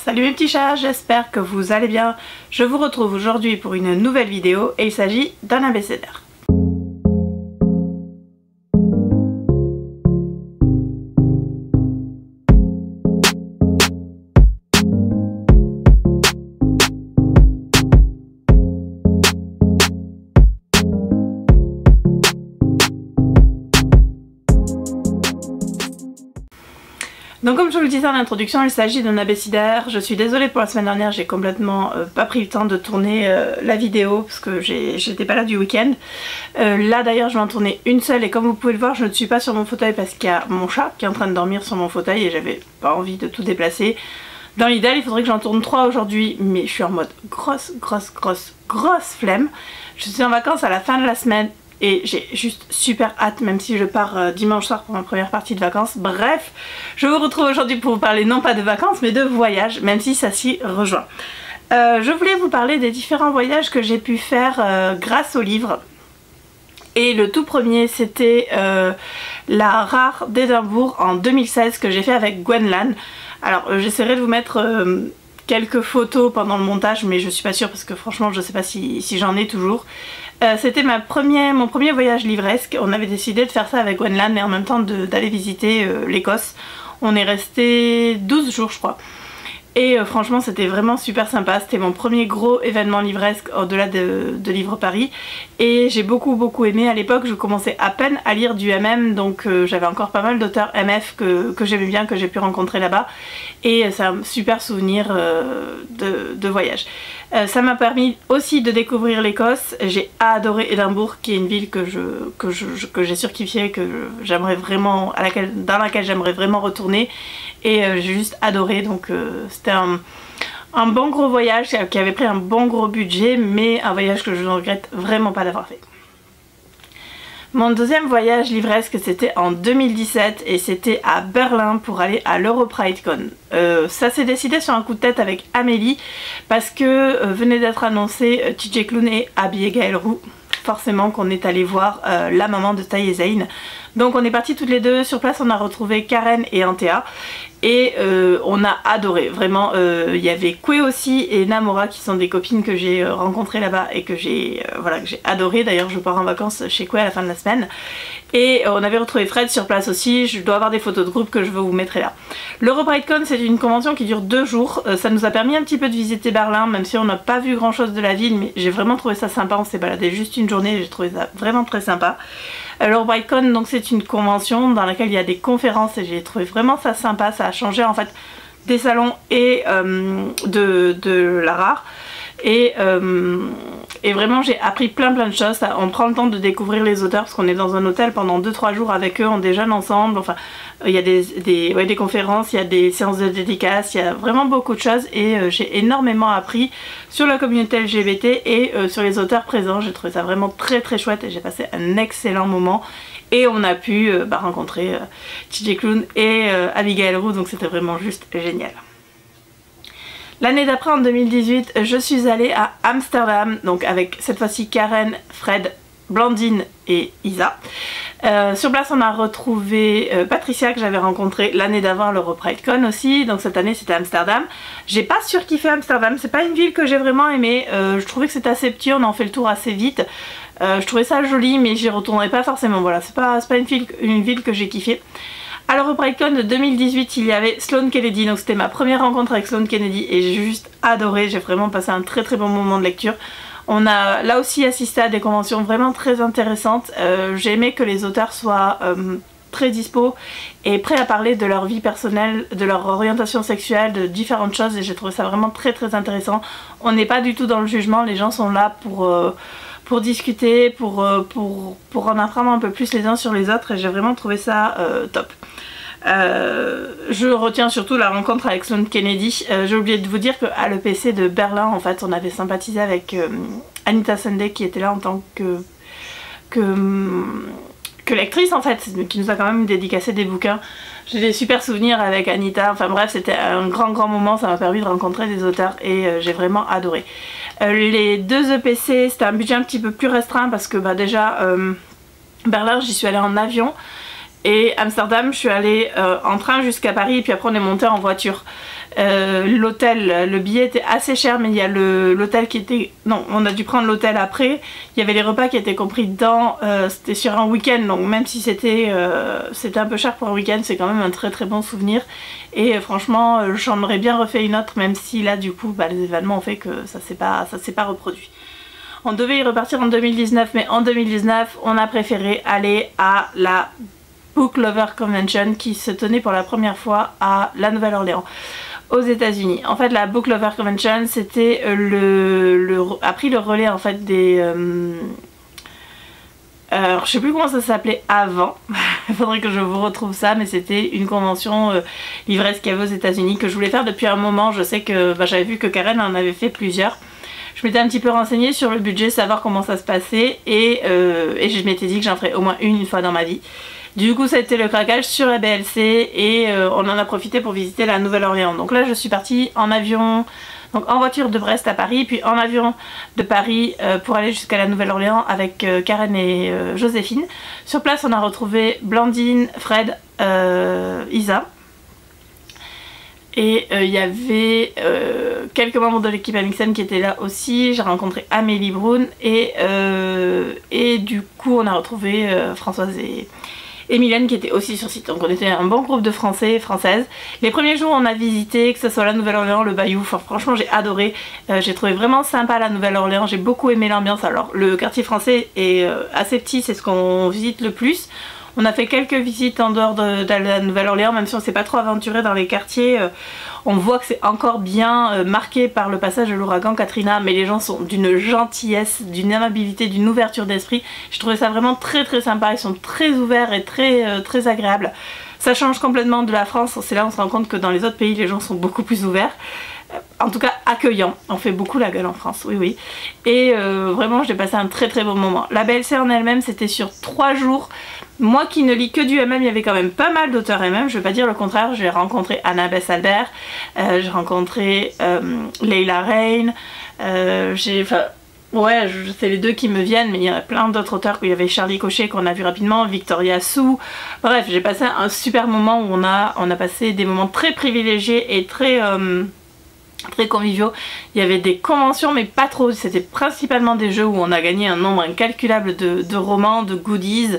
Salut mes petits chats, j'espère que vous allez bien. Je vous retrouve aujourd'hui pour une nouvelle vidéo et il s'agit d'un abécédaire. Donc comme je vous le disais en introduction, il s'agit d'un abécédaire. Je suis désolée pour la semaine dernière, j'ai complètement pas pris le temps de tourner la vidéo parce que j'étais pas là du week-end. Là d'ailleurs je vais en tourner une seule et comme vous pouvez le voir je ne suis pas sur mon fauteuil parce qu'il y a mon chat qui est en train de dormir sur mon fauteuil et j'avais pas envie de tout déplacer. Dans l'idéal il faudrait que j'en tourne 3 aujourd'hui mais je suis en mode grosse flemme. Je suis en vacances à la fin de la semaine. Et j'ai juste super hâte, même si je pars dimanche soir pour ma première partie de vacances. Bref, je vous retrouve aujourd'hui pour vous parler non pas de vacances, mais de voyages, même si ça s'y rejoint. Je voulais vous parler des différents voyages que j'ai pu faire grâce au livre. Et le tout premier, c'était la rare d'Édimbourg en 2016 que j'ai fait avec Gwenlan. Alors, j'essaierai de vous mettre quelques photos pendant le montage, mais je suis pas sûre parce que franchement, je sais pas si j'en ai toujours. C'était mon premier voyage livresque. On avait décidé de faire ça avec Gwenlan et en même temps d'aller visiter l'Écosse. On est resté 12 jours je crois. Et franchement c'était vraiment super sympa. C'était mon premier gros événement livresque au-delà de Livre Paris. Et j'ai beaucoup aimé. À l'époque je commençais à peine à lire du MM. Donc j'avais encore pas mal d'auteurs MF que j'aimais bien, que j'ai pu rencontrer là-bas. Et c'est un super souvenir de voyage. Ça m'a permis aussi de découvrir l'Écosse. J'ai adoré Édimbourg qui est une ville que j'ai surkiffé, que j'aimerais vraiment, dans laquelle j'aimerais vraiment retourner. Et j'ai juste adoré, donc c'était un bon gros voyage qui avait pris un bon gros budget, mais un voyage que je ne regrette vraiment pas d'avoir fait. Mon deuxième voyage livresque c'était en 2017 et c'était à Berlin pour aller à l'EuroPrideCon. Ça s'est décidé sur un coup de tête avec Amélie parce que venait d'être annoncé TJ Klune et Abigail Roux. Forcément qu'on est allé voir la maman de Taï et Zayn. Donc on est partis toutes les deux, sur place on a retrouvé Karen et Antea et on a adoré, vraiment. Il y avait Kwe aussi et Namora qui sont des copines que j'ai rencontrées là-bas et que j'ai adoré. D'ailleurs je pars en vacances chez Kwe à la fin de la semaine. Et on avait retrouvé Fred sur place aussi, je dois avoir des photos de groupe que je vous mettrai là. L'EuroPrideCon c'est une convention qui dure 2 jours, ça nous a permis un petit peu de visiter Berlin, même si on n'a pas vu grand chose de la ville, mais j'ai vraiment trouvé ça sympa, on s'est baladé juste une journée et j'ai trouvé ça vraiment très sympa. L'EuroPrideCon donc c'est une convention dans laquelle il y a des conférences et j'ai trouvé vraiment ça sympa, ça a changé en fait des salons et de la rare. Et vraiment j'ai appris plein de choses. On prend le temps de découvrir les auteurs parce qu'on est dans un hôtel pendant 2-3 jours avec eux, on déjeune ensemble, enfin il y a des conférences, il y a des séances de dédicaces, il y a vraiment beaucoup de choses et j'ai énormément appris sur la communauté LGBT et sur les auteurs présents. J'ai trouvé ça vraiment très chouette et j'ai passé un excellent moment. Et on a pu rencontrer TJ Klune et Abigail Roux, donc c'était vraiment juste génial. L'année d'après, en 2018, je suis allée à Amsterdam, donc avec cette fois-ci Karen, Fred, Blandine et Isa. Sur place on a retrouvé Patricia que j'avais rencontrée l'année d'avant à l'EuroPrideCon aussi, donc cette année c'était Amsterdam. J'ai pas surkiffé Amsterdam, c'est pas une ville que j'ai vraiment aimée, je trouvais que c'était assez petit, on en fait le tour assez vite. Je trouvais ça joli mais j'y retournerai pas forcément, voilà, c'est pas une ville que j'ai kiffé. À l'EuroPrideCon de 2018 il y avait Sloane Kennedy, donc c'était ma première rencontre avec Sloane Kennedy et j'ai juste adoré, j'ai vraiment passé un très bon moment de lecture. On a là aussi assisté à des conventions vraiment très intéressantes. J'ai aimé que les auteurs soient très dispo et prêts à parler de leur vie personnelle, de leur orientation sexuelle, de différentes choses et j'ai trouvé ça vraiment très intéressant. On n'est pas du tout dans le jugement, les gens sont là pour discuter, pour en apprendre un peu plus les uns sur les autres et j'ai vraiment trouvé ça top. Je retiens surtout la rencontre avec Sloane Kennedy. J'ai oublié de vous dire qu'à l'EPC de Berlin en fait on avait sympathisé avec Anita Sunday qui était là en tant que lectrice en fait, qui nous a quand même dédicacé des bouquins. J'ai des super souvenirs avec Anita, enfin bref c'était un grand moment, ça m'a permis de rencontrer des auteurs et j'ai vraiment adoré. Les 2 EPC c'était un budget un petit peu plus restreint parce que déjà Berlin j'y suis allée en avion. Et Amsterdam, je suis allée en train jusqu'à Paris et puis après on est monté en voiture. L'hôtel, le billet était assez cher, mais il y a l'hôtel qui était... Non, on a dû prendre l'hôtel après. Il y avait les repas qui étaient compris dedans. C'était sur un week-end, donc même si c'était un peu cher pour un week-end, c'est quand même un très très bon souvenir. Et franchement, j'en aurais bien refait une autre, même si là du coup, les événements ont fait que ça s'est pas reproduit. On devait y repartir en 2019, mais en 2019, on a préféré aller à la Book Lover Convention qui se tenait pour la première fois à la Nouvelle-Orléans, aux États-Unis. En fait, la Book Lover Convention, c'était a pris le relais en fait des... alors, je sais plus comment ça s'appelait avant, il faudrait que je vous retrouve ça, mais c'était une convention livresque qu'il y avait aux États-Unis que je voulais faire depuis un moment. Je sais que j'avais vu que Karen en avait fait plusieurs. Je m'étais un petit peu renseignée sur le budget, savoir comment ça se passait, et je m'étais dit que j'en ferais au moins une fois dans ma vie. Du coup, ça a été le craquage sur la BLC et on en a profité pour visiter la Nouvelle-Orléans. Donc là, je suis partie en avion, donc en voiture de Brest à Paris, puis en avion de Paris pour aller jusqu'à la Nouvelle-Orléans avec Karen et Joséphine. Sur place, on a retrouvé Blandine, Fred, Isa. Et il y avait quelques membres de l'équipe Amixem qui étaient là aussi. J'ai rencontré Amélie Brown et du coup on a retrouvé Françoise et Mylène qui étaient aussi sur site. Donc on était un bon groupe de Français et Françaises. Les premiers jours on a visité, que ce soit la Nouvelle-Orléans, le Bayou, enfin, franchement j'ai adoré. J'ai trouvé vraiment sympa la Nouvelle-Orléans, j'ai beaucoup aimé l'ambiance. Alors le quartier français est assez petit, c'est ce qu'on visite le plus. On a fait quelques visites en dehors de la Nouvelle-Orléans, même si on ne s'est pas trop aventuré dans les quartiers. On voit que c'est encore bien marqué par le passage de l'ouragan Katrina, mais les gens sont d'une gentillesse, d'une amabilité, d'une ouverture d'esprit. Je trouvais ça vraiment très très sympa, ils sont très ouverts et très agréables. Ça change complètement de la France, c'est là où on se rend compte que dans les autres pays les gens sont beaucoup plus ouverts. En tout cas accueillants, on fait beaucoup la gueule en France, oui oui. Et vraiment j'ai passé un très très bon moment. La BLC en elle-même c'était sur 3 jours. Moi qui ne lis que du MM, il y avait quand même pas mal d'auteurs MM, je vais pas dire le contraire. J'ai rencontré Anna Bess-Albert, j'ai rencontré Leila Rain, ouais, c'est les deux qui me viennent, mais il y en a plein d'autres auteurs. Il y avait Charlie Cochet qu'on a vu rapidement, Victoria Sue. Bref, j'ai passé un super moment où on a passé des moments très privilégiés et très conviviaux. Il y avait des conventions mais pas trop, c'était principalement des jeux où on a gagné un nombre incalculable de romans, de goodies.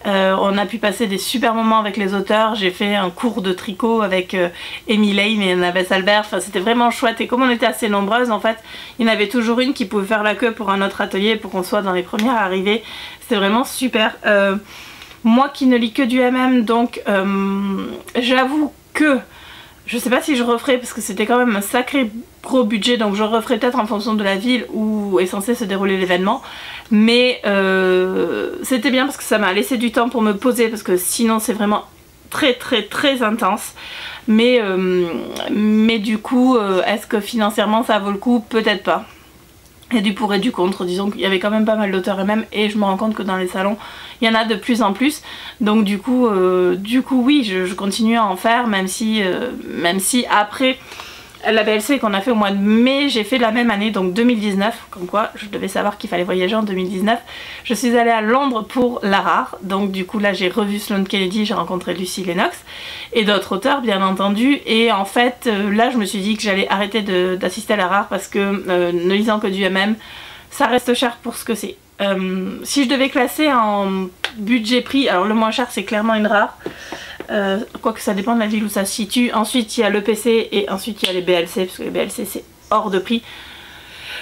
On a pu passer des super moments avec les auteurs. J'ai fait un cours de tricot avec Amy Lane et Anna Bess-Albert, enfin, c'était vraiment chouette et comme on était assez nombreuses en fait, il y en avait toujours une qui pouvait faire la queue pour un autre atelier pour qu'on soit dans les premières à arriver. C'était vraiment super. Moi qui ne lis que du MM, donc j'avoue que je sais pas si je referai parce que c'était quand même un sacré gros budget, donc je referai peut-être en fonction de la ville où est censé se dérouler l'événement. Mais c'était bien parce que ça m'a laissé du temps pour me poser parce que sinon c'est vraiment très intense. Mais du coup, est-ce que financièrement ça vaut le coup? Peut-être pas. Il y a du pour et du contre, disons qu'il y avait quand même pas mal d'auteurs MM et je me rends compte que dans les salons il y en a de plus en plus, donc du coup oui, je continue à en faire, même si après la BLC qu'on a fait au mois de mai, j'ai fait la même année, donc 2019, comme quoi je devais savoir qu'il fallait voyager en 2019. Je suis allée à Londres pour l'ARAR, donc du coup là j'ai revu Sloane Kennedy, j'ai rencontré Lucy Lennox et d'autres auteurs bien entendu, et en fait là je me suis dit que j'allais arrêter d'assister à l'ARAR parce que ne lisant que du MM, ça reste cher pour ce que c'est. Si je devais classer en budget prix, alors le moins cher c'est clairement une rare. Quoique ça dépend de la ville où ça se situe. Ensuite il y a l'EPC et ensuite il y a les BLC, parce que les BLC c'est hors de prix.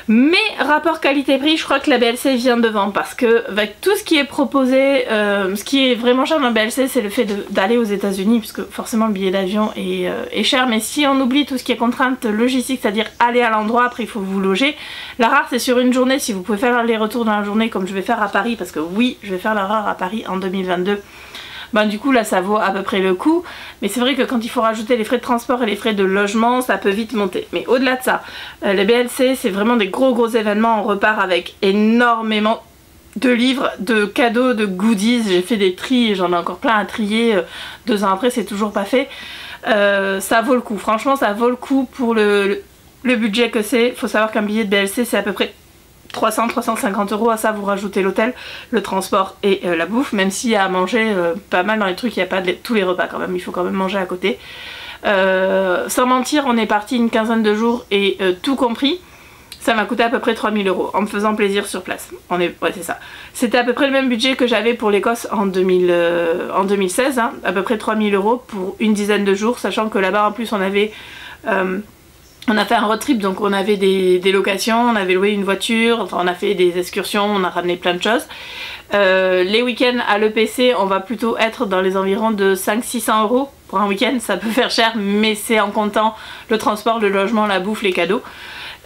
Mais rapport qualité-prix, je crois que la BLC vient devant parce que avec tout ce qui est proposé, ce qui est vraiment cher dans la BLC c'est le fait d'aller aux États-Unis, puisque forcément le billet d'avion est cher, mais si on oublie tout ce qui est contrainte logistique, c'est-à-dire aller à l'endroit, après il faut vous loger. La rare c'est sur une journée, si vous pouvez faire les retours dans la journée comme je vais faire à Paris, parce que oui je vais faire la rare à Paris en 2022. Ben, du coup là ça vaut à peu près le coup, mais c'est vrai que quand il faut rajouter les frais de transport et les frais de logement ça peut vite monter. Mais au-delà de ça, les BLC c'est vraiment des gros événements, on repart avec énormément de livres, de cadeaux, de goodies. J'ai fait des tris, j'en ai encore plein à trier, 2 ans après c'est toujours pas fait. Ça vaut le coup, franchement ça vaut le coup pour le budget que c'est. Faut savoir qu'un billet de BLC c'est à peu près 300-350 €, à ça vous rajoutez l'hôtel, le transport et la bouffe, même s'il y a à manger pas mal dans les trucs, il n'y a pas tous les repas quand même, il faut quand même manger à côté. Sans mentir, on est parti une quinzaine de jours et tout compris, ça m'a coûté à peu près 3000 € en me faisant plaisir sur place. Ouais, c'est ça. C'était à peu près le même budget que j'avais pour l'Écosse en 2016, hein, à peu près 3000 € pour une dizaine de jours, sachant que là-bas en plus on avait... on a fait un road trip, donc on avait des locations, on avait loué une voiture, enfin on a fait des excursions, on a ramené plein de choses. Les week-ends à l'EPC, on va plutôt être dans les environs de 500-600 € pour un week-end. Ça peut faire cher, mais c'est en comptant le transport, le logement, la bouffe, les cadeaux.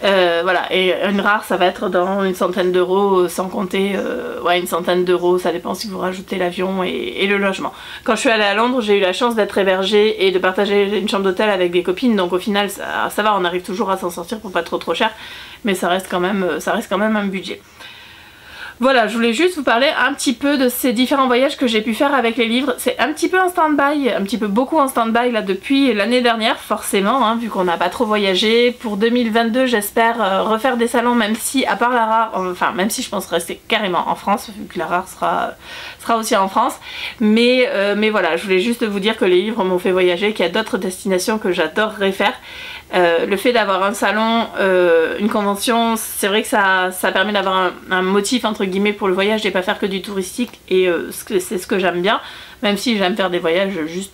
Voilà, et une rare ça va être dans une centaine d'euros, sans compter ouais, une centaine d'euros, ça dépend si vous rajoutez l'avion et le logement. Quand je suis allée à Londres, j'ai eu la chance d'être hébergée et de partager une chambre d'hôtel avec des copines, donc au final ça va, on arrive toujours à s'en sortir pour pas trop cher, mais ça reste quand même un budget. Voilà, je voulais juste vous parler un petit peu de ces différents voyages que j'ai pu faire avec les livres. C'est un petit peu en stand-by, un petit peu beaucoup en stand-by là depuis l'année dernière, forcément, hein, vu qu'on n'a pas trop voyagé. Pour 2022, j'espère refaire des salons, même si, à part la rare, enfin même si je pense rester carrément en France, vu que la rare sera aussi en France. Mais voilà, je voulais juste vous dire que les livres m'ont fait voyager, qu'il y a d'autres destinations que j'adorerais faire. Le fait d'avoir un salon, une convention, c'est vrai que ça permet d'avoir un motif entre guillemets pour le voyage et pas faire que du touristique, et c'est ce que j'aime bien, même si j'aime faire des voyages juste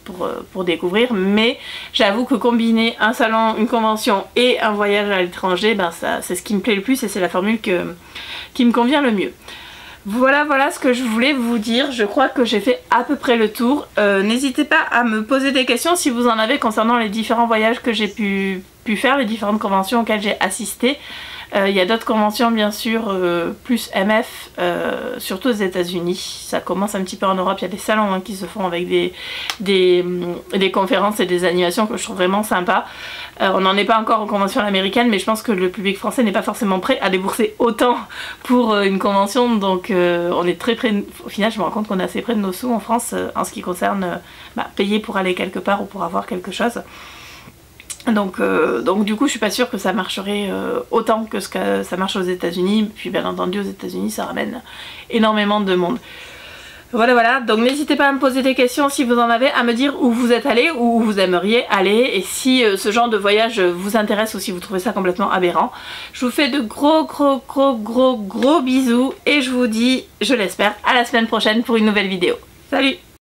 pour découvrir, mais j'avoue que combiner un salon, une convention et un voyage à l'étranger, ben c'est ce qui me plaît le plus et c'est la formule qui me convient le mieux. Voilà ce que je voulais vous dire, je crois que j'ai fait à peu près le tour. N'hésitez pas à me poser des questions si vous en avez concernant les différents voyages que j'ai pu faire, les différentes conventions auxquelles j'ai assisté. Il y a d'autres conventions bien sûr, plus MF, surtout aux États-Unis. Ça commence un petit peu en Europe, il y a des salons hein, qui se font avec des conférences et des animations que je trouve vraiment sympa. On n'en est pas encore aux conventions américaines, mais je pense que le public français n'est pas forcément prêt à débourser autant pour une convention, donc on est très près, au final je me rends compte qu'on est assez près de nos sous en France en ce qui concerne payer pour aller quelque part ou pour avoir quelque chose. Donc du coup je suis pas sûre que ça marcherait autant que ce que ça marche aux États-Unis, puis bien entendu aux États-Unis ça ramène énormément de monde. Voilà, donc n'hésitez pas à me poser des questions si vous en avez, à me dire où vous êtes allé, où vous aimeriez aller, et si ce genre de voyage vous intéresse ou si vous trouvez ça complètement aberrant. Je vous fais de gros bisous et je vous dis, je l'espère, à la semaine prochaine pour une nouvelle vidéo. Salut!